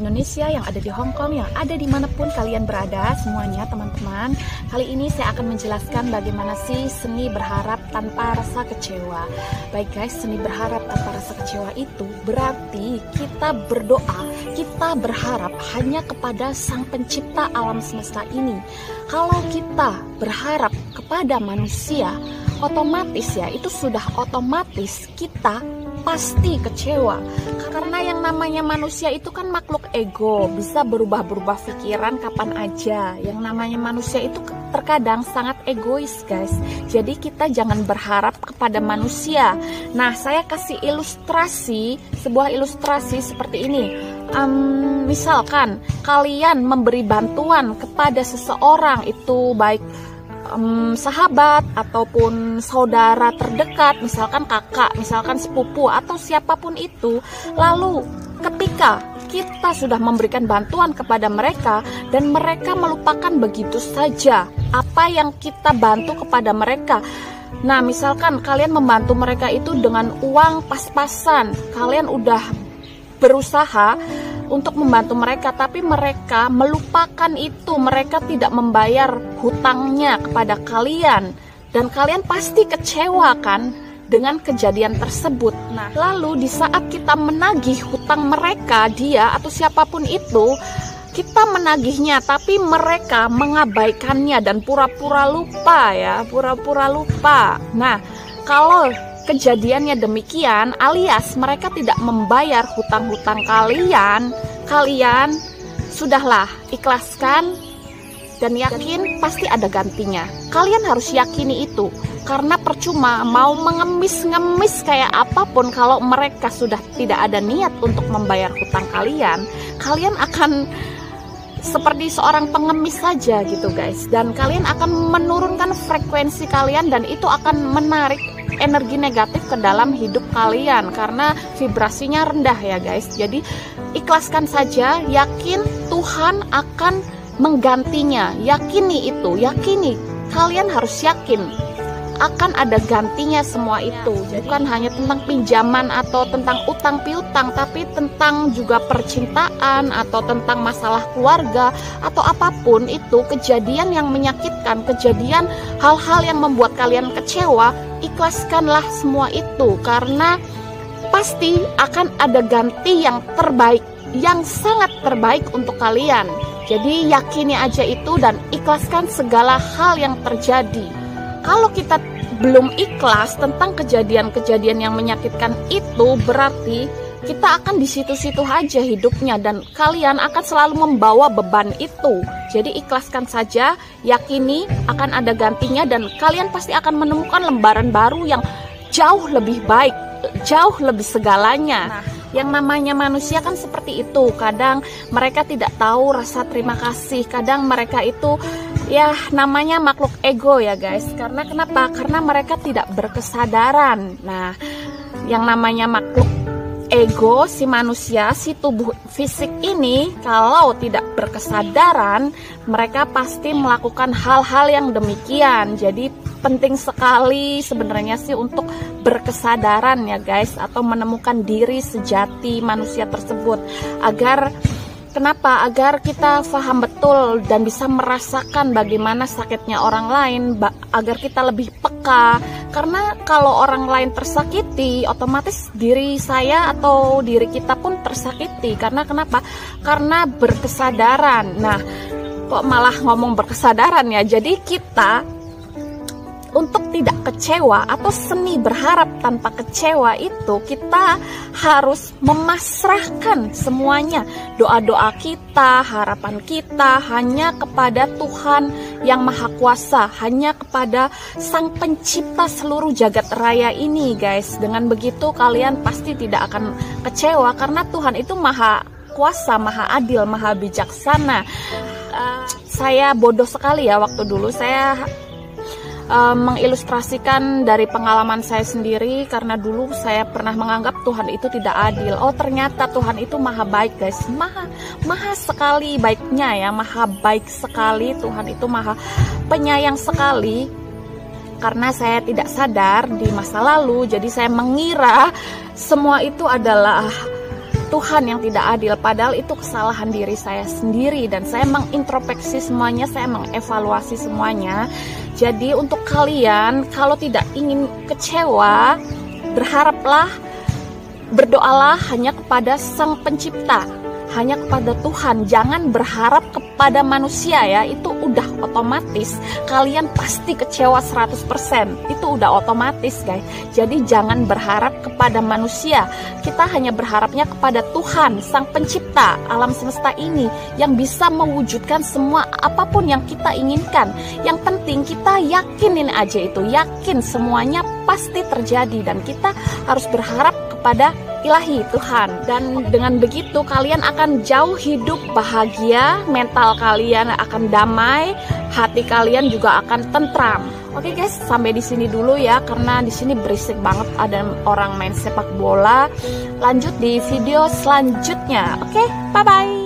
Indonesia, yang ada di Hong Kong, yang ada dimanapun kalian berada semuanya teman-teman. Kali ini saya akan menjelaskan bagaimana sih seni berharap tanpa rasa kecewa. Baik guys, seni berharap tanpa rasa kecewa itu berarti kita berdoa, kita berharap hanya kepada Sang Pencipta alam semesta ini. Kalau kita berharap kepada manusia, otomatis ya, itu sudah otomatis kita pasti kecewa. Karena yang namanya manusia itu kan makhluk ego, bisa berubah-berubah pikiran kapan aja. Yang namanya manusia itu terkadang sangat egois guys. Jadi kita jangan berharap kepada manusia. Nah, saya kasih ilustrasi, sebuah ilustrasi seperti ini. Misalkan kalian memberi bantuan kepada seseorang, itu baik sahabat ataupun saudara terdekat, misalkan kakak, misalkan sepupu atau siapapun itu. Lalu ketika kita sudah memberikan bantuan kepada mereka dan mereka melupakan begitu saja apa yang kita bantu kepada mereka. Nah, misalkan kalian membantu mereka itu dengan uang pas-pasan, kalian udah berusaha untuk membantu mereka, tapi mereka melupakan itu, mereka tidak membayar hutangnya kepada kalian, dan kalian pasti kecewa kan dengan kejadian tersebut. Nah, lalu di saat kita menagih hutang mereka, dia atau siapapun itu, kita menagihnya, tapi mereka mengabaikannya dan pura-pura lupa ya, pura-pura lupa. Nah, kalau kejadiannya demikian, alias mereka tidak membayar hutang-hutang kalian, kalian sudahlah ikhlaskan dan yakin pasti ada gantinya. Kalian harus yakini itu, karena percuma mau mengemis-ngemis kayak apapun kalau mereka sudah tidak ada niat untuk membayar hutang kalian, kalian akan seperti seorang pengemis saja gitu guys, dan kalian akan menurunkan frekuensi kalian dan itu akan menarik energi negatif ke dalam hidup kalian karena vibrasinya rendah ya guys. Jadi ikhlaskan saja, yakin Tuhan akan menggantinya, yakini itu, yakini, kalian harus yakin akan ada gantinya semua itu. Jadi bukan hanya tentang pinjaman atau tentang utang piutang, tapi tentang juga percintaan atau tentang masalah keluarga atau apapun itu, kejadian yang menyakitkan, kejadian hal-hal yang membuat kalian kecewa, ikhlaskanlah semua itu karena pasti akan ada ganti yang terbaik, yang sangat terbaik untuk kalian. Jadi yakini aja itu dan ikhlaskan segala hal yang terjadi. Kalau kita belum ikhlas tentang kejadian-kejadian yang menyakitkan itu, berarti kita akan di situ-situ aja hidupnya dan kalian akan selalu membawa beban itu. Jadi ikhlaskan saja, yakini akan ada gantinya dan kalian pasti akan menemukan lembaran baru yang jauh lebih baik, jauh lebih segalanya. Nah, yang namanya manusia kan seperti itu. Kadang mereka tidak tahu rasa terima kasih. Kadang mereka itu ya namanya makhluk ego ya guys. Karena kenapa? Karena mereka tidak berkesadaran. Nah, yang namanya makhluk ego, si manusia, si tubuh fisik ini kalau tidak berkesadaran, mereka pasti melakukan hal-hal yang demikian. Jadi penting sekali sebenarnya sih untuk berkesadaran ya guys, atau menemukan diri sejati manusia tersebut. Agar kenapa? Agar kita paham betul dan bisa merasakan bagaimana sakitnya orang lain, agar kita lebih peka. Karena kalau orang lain tersakiti, otomatis diri saya atau diri kita pun tersakiti. Karena kenapa? Karena berkesadaran. Nah, kok malah ngomong berkesadaran ya. Jadi kita untuk tidak kecewa atau seni berharap tanpa kecewa itu, kita harus memasrahkan semuanya, doa-doa kita, harapan kita hanya kepada Tuhan yang Maha Kuasa, hanya kepada Sang Pencipta seluruh jagat raya ini guys. Dengan begitu kalian pasti tidak akan kecewa karena Tuhan itu Maha Kuasa, Maha Adil, Maha Bijaksana. Saya bodoh sekali ya waktu dulu saya mengilustrasikan dari pengalaman saya sendiri, karena dulu saya pernah menganggap Tuhan itu tidak adil. Oh, ternyata Tuhan itu maha baik guys, maha sekali baiknya ya, maha baik sekali. Tuhan itu maha penyayang sekali. Karena saya tidak sadar di masa lalu, jadi saya mengira semua itu adalah Tuhan yang tidak adil, padahal itu kesalahan diri saya sendiri, dan saya mengintrospeksi semuanya, saya mengevaluasi semuanya. Jadi untuk kalian, kalau tidak ingin kecewa, berharaplah, berdoalah hanya kepada Sang Pencipta, hanya kepada Tuhan. Jangan berharap kepada manusia ya, itu udah otomatis kalian pasti kecewa 100%, itu udah otomatis guys. Jadi jangan berharap kepada manusia, kita hanya berharapnya kepada Tuhan, Sang Pencipta alam semesta ini, yang bisa mewujudkan semua apapun yang kita inginkan. Yang penting kita yakinin aja itu, yakin semuanya pasti terjadi, dan kita harus berharap kepada Ilahi Tuhan. Dan dengan begitu kalian akan jauh hidup bahagia, mental kalian akan damai, hati kalian juga akan tentram. Oke guys, sampai di sini dulu ya, karena di sini berisik banget, ada orang main sepak bola. Lanjut di video selanjutnya. Oke, bye bye.